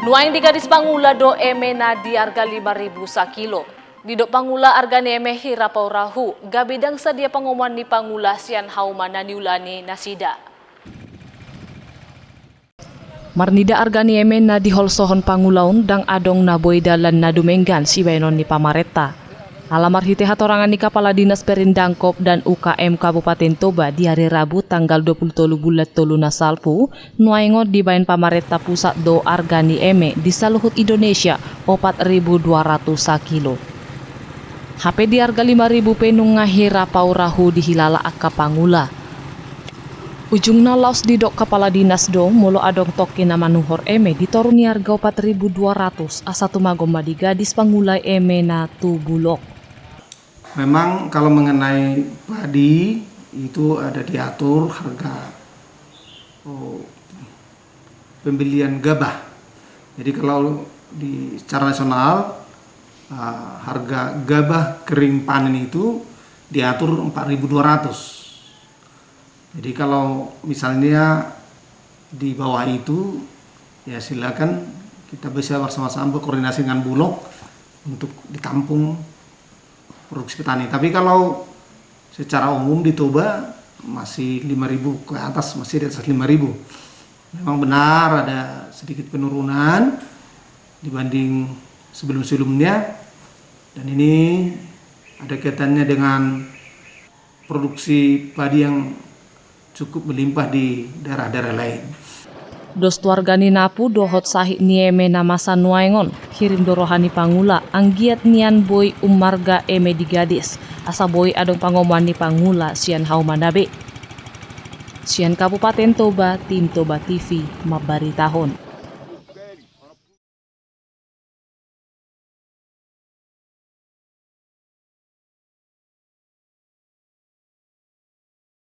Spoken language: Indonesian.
Nuaing di gadis pangula do eme na di harga 5.000 sa kilo. Di do pangula harga ni eme hirapau rahu. Gabidang sa dia pengumuman ni pangula sian hauman na niulani nasida. Marnida harga ni eme na di holsohon pangulaun dang adong na boy dalan na dumenggan si wenon ni pamareta. Alamar hite hatorangan ni Kepala Dinas Perindangkop dan UKM Kabupaten Toba di hari Rabu tanggal 23 bulan tolu nasalpu nuaingot di bayan pamareta pusat do argani eme di saluhut Indonesia 4.200 sa kilo. HP di harga 5.000 penung ngahira pau rahu di hilala akka pangula. Ujungna laos di dok Kepala Dinas do mulu adong toki nama nuhor eme ditoruni harga 4.200 asa tumagoma di gadis pangulai eme na tu bulok. Memang kalau mengenai padi itu ada diatur harga pembelian gabah. Jadi kalau di secara nasional harga gabah kering panen itu diatur 4.200. Jadi kalau misalnya di bawah itu ya silakan kita bisa bersama-sama berkoordinasi dengan Bulog untuk ditampung produksi petani. Tapi kalau secara umum di Toba masih 5.000 ke atas, masih di atas 5.000. Memang benar ada sedikit penurunan dibanding sebelum-sebelumnya, dan ini ada kaitannya dengan produksi padi yang cukup melimpah di daerah-daerah lain. Dos tuargani napu dohot sahik nieme namasa nuaingon kirim dorohani pangula anggiat nian boy umarga eme di gadis asa boy adong pangoman ni pangula sian haumanabe. Sian Kabupaten Toba, Tim Toba TV, Mabari tahun.